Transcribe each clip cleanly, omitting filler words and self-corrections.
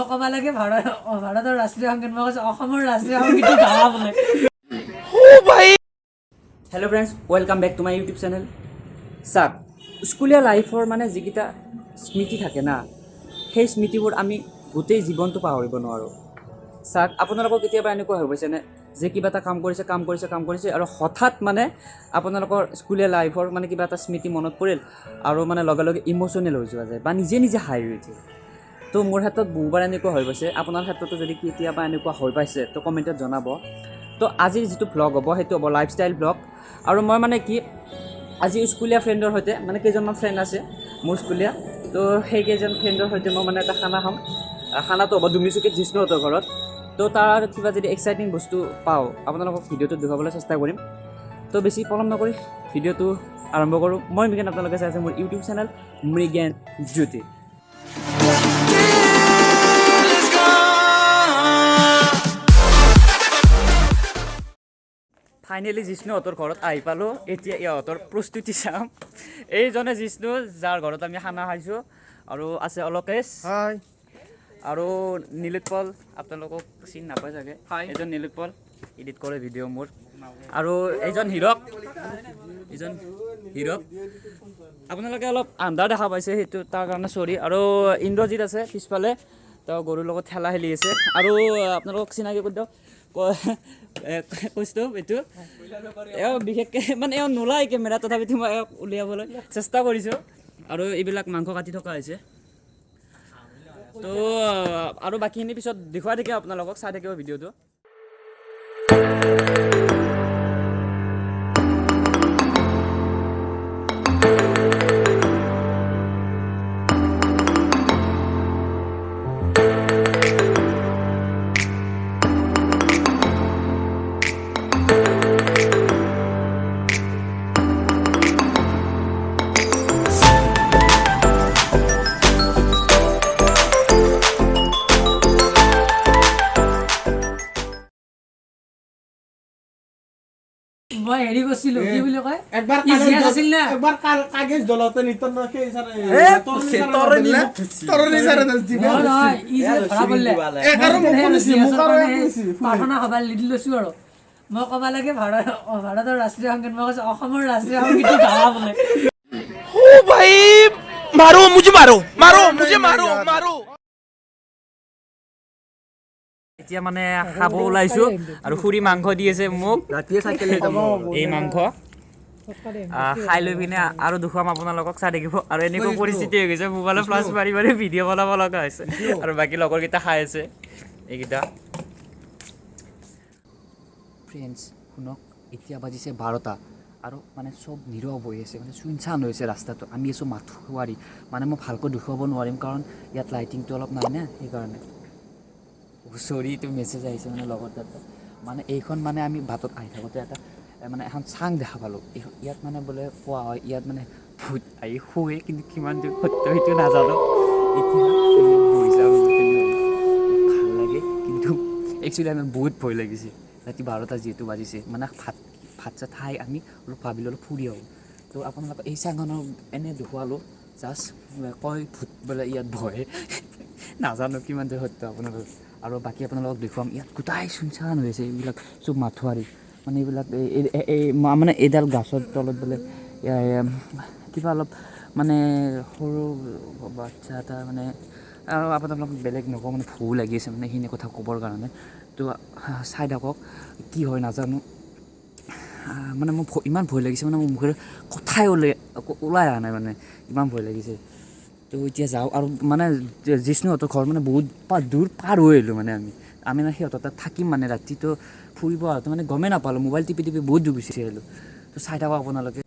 মই ক'ব লাগে ভাৰতৰ ৰাষ্ট্ৰীয় সংগীত মই কৈছোঁ অসমৰ ৰাষ্ট্ৰীয় সংগীতটো গাৱা বোলে। Hello' friends, welcome back to my YouTube channel. চাওক, স্কুলীয়া লাইফৰ মানে যিকেইটা স্মৃতি থাকে না, সেই স্মৃতিবোৰ আমি গোটেই জীৱনটো পাহৰিব নোৱাৰোঁ। চাওক, আপোনালোকৰ কেতিয়াবা এনেকুৱা হৈ গৈছেনে যে কিবা এটা কাম কৰিছে আৰু হঠাৎ মানে আপোনালোকৰ স্কুলীয়া লাইফৰ মানে কিবা এটা স্মৃতি মনত পৰিল আৰু মানে লগে লগে ইম'চনেল হৈ যোৱা যায় বা নিজে নিজে হাঁহি উঠে। তো মোৰ ক্ষেত্ৰত বহুবাৰ এনেকুৱা হৈ গৈছে, আপোনাৰ ক্ষেত্ৰতো যদি কেতিয়াবা এনেকুৱা হৈ পাইছে তো কমেণ্টত জনাব। তো আজিৰ যিটো ভ্লগ হ'ব সেইটো হ'ব লাইফষ্টাইল ভ্লগ। আৰু মই মানে কি আজি স্কুলীয়া ফ্ৰেণ্ডৰ সৈতে মানে কেইজনমান ফ্ৰেণ্ড আছে মোৰ স্কুলীয়া, তো সেইকেইজন ফ্ৰেণ্ডৰ সৈতে মই মানে এটা খানা খাম। খানাটো হ'ব ডুমৰিচুকীত জিষ্ণুহঁতৰ ঘৰত। তো তাৰ কিবা যদি এক্সাইটিং বস্তু পাওঁ আপোনালোকক ভিডিঅ'টোত দেখুৱাবলৈ চেষ্টা কৰিম। তো বেছি পলম নকৰি ভিডিঅ'টো আৰম্ভ কৰোঁ। মই মৃগেন, আপোনালোকে চাই আছে মোৰ ইউটিউব চেনেল মৃগেন জ্যোতি। ফাইনেলি জিষ্ণুহঁতৰ ঘৰত আহি পালোঁ। এতিয়া ইহঁতৰ প্ৰস্তুতি চাম। এইজনে জিষ্ণু, যাৰ ঘৰত আমি খানা খাইছোঁ, আৰু আছে অলকেশ আৰু নীলোৎপল। আপোনালোকক চিনি নাপায় চাগে। এইজন নীলোৎপল, এডিট কৰে ভিডিঅ' মোৰ। আৰু এইজন হীৰক, আপোনালোকে অলপ আন্ধাৰ দেখা পাইছে, সেইটো তাৰ কাৰণে চৰি। আৰু ইন্দ্ৰজিৎ আছে পিছফালে, তেওঁ গৰুৰ লগত ঠেলা খেলি আছে। আৰু আপোনালোকক চিনাকি কৰি দিয়ক, কৈছোঁ এইটো এওঁ বিশেষকৈ মানে এওঁ নোলায় কেমেৰা, তথাপিতো মই এওঁক উলিয়াবলৈ চেষ্টা কৰিছোঁ। আৰু এইবিলাক মাংস কাটি থকা হৈছে। তো আৰু বাকীখিনি পিছত দেখুৱাই থাকিম আপোনালোকক, চাই থাকিব ভিডিঅ'টো। মই হেৰি কৰিছিলোঁ, কি বুলি কয়, একবাৰ কাগজ জ্বলাওঁতে প্ৰাৰ্থনা সভা লিডি লৈছোঁ। আৰু মই ক'ব লাগে ভাৰতৰ ৰাষ্ট্ৰীয় সংগীত মই কৈছোঁ অসমৰ ৰাষ্ট্ৰীয় সংগীতটো গাৱা বোলে। এতিয়া মানে খাব ওলাইছোঁ আৰু খুৰী মাংস দি আছে মোক, এই মাংস খাই লৈ পিনে আৰু দেখুৱাম আপোনালোকক, চাই থাকিব। আৰু এনেকুৱা পৰিস্থিতি হৈ গৈছে, মোবাইলত ফ্লাছ মাৰি মাৰি ভিডিঅ' বনাব লগা হৈছে। আৰু বাকী লগৰকেইটা খাই আছে এইকেইটা। ফ্ৰেণ্ডছ শুনক, এতিয়া বাজিছে 12টা আৰু মানে চব নীৰৱ হৈ আছে, মানে চুনচান হৈছে ৰাস্তাটো। আমি আছোঁ মাথোৱাৰী, মানে মই ভালকৈ দেখুৱাব নোৱাৰিম কাৰণ ইয়াত লাইটিংটো অলপ নাই না, সেইকাৰণে। চৰি, এইটো মেছেজ আহিছে মানে লগৰ তাত। মানে এইখন মানে আমি বাটত আহি থাকোঁতে এটা মানে এখন চাং দেখা পালোঁ। ইয়াত মানে বোলে কোৱা হয় ইয়াত মানে ভূত আহি শুৱে, কিন্তু কিমান দূৰ সত্য সেইটো নাজানো। এতিয়া বহি যাওঁ ভাল লাগে, কিন্তু একচুৱেলি আমাৰ বহুত ভয় লাগিছে। ৰাতি 12টা যিহেতু বাজিছে, মানে ভাত চাত খাই আমি অলপ ভাবিলোঁ অলপ ফুৰি আহোঁ। তো আপোনালোকক এই চাংখনৰ এনেই দেখুৱালোঁ, জাষ্ট কয় ভূত বোলে ইয়াত বহে। নাজানো কিমান দূৰ সত্য আপোনালোক। আৰু বাকী আপোনালোকক দেখুৱাম, ইয়াত গোটাই চুনচান হৈ আছে, এইবিলাক চব মাথোৱাৰী। মানে এইবিলাক মানে এইডাল গছৰ তলত বোলে কিবা অলপ মানে সৰু বাচ্ছা এটা মানে, আৰু আপোনালোকক বেলেগ নকওঁ, মানে ভয়ো লাগি আছে মানে সেইখিনি কথা ক'বৰ কাৰণে। তো চাই থাকক, কি হয় নাজানো। মানে মোৰ ইমান ভয় লাগিছে, মানে মোৰ মুখেৰে কথাই ওলাই অহা নাই, মানে ইমান ভয় লাগিছে। তো এতিয়া যাওঁ। আৰু মানে জিষ্ণুহঁতৰ ঘৰ মানে বহুত দূৰ পাৰ হৈ আহিলোঁ। মানে আমি মানে সিহঁতৰ তাত থাকিম মানে ৰাতিটো ফুৰিব আহোঁতে মানে গমেই নাপালোঁ, মোবাইল টিপি বহুত দূৰ গুচি আহিলোঁ। তো চাই থাকক আপোনালোকে।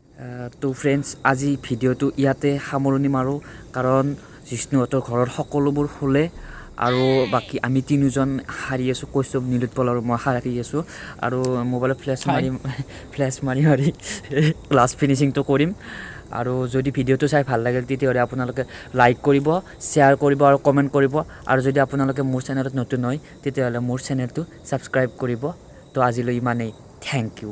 তো ফ্ৰেণ্ডছ, আজি ভিডিঅ'টো ইয়াতে সামৰণি মাৰোঁ, কাৰণ জিষ্ণুহঁতৰ ঘৰৰ সকলোবোৰ শুলে আৰু বাকী আমি তিনিজন সাৰি আছোঁ, কৈছোঁ নীলোৎপল আৰু মই সাৰি আছোঁ। আৰু মোবাইলত ফ্লেছ মাৰি লাষ্ট ফিনিচিংটো কৰিম। আৰু যদি ভিডিঅ'টো চাই ভাল লাগিল তেতিয়াহ'লে আপোনালোকে লাইক কৰিব, শ্বেয়াৰ কৰিব আৰু কমেণ্ট কৰিব। আৰু যদি আপোনালোকে মোৰ চেনেলত নতুন হয় তেতিয়াহ'লে মোৰ চেনেলটো ছাবস্ক্ৰাইব কৰিব। তো আজিলৈ ইমানেই, থেংক ইউ।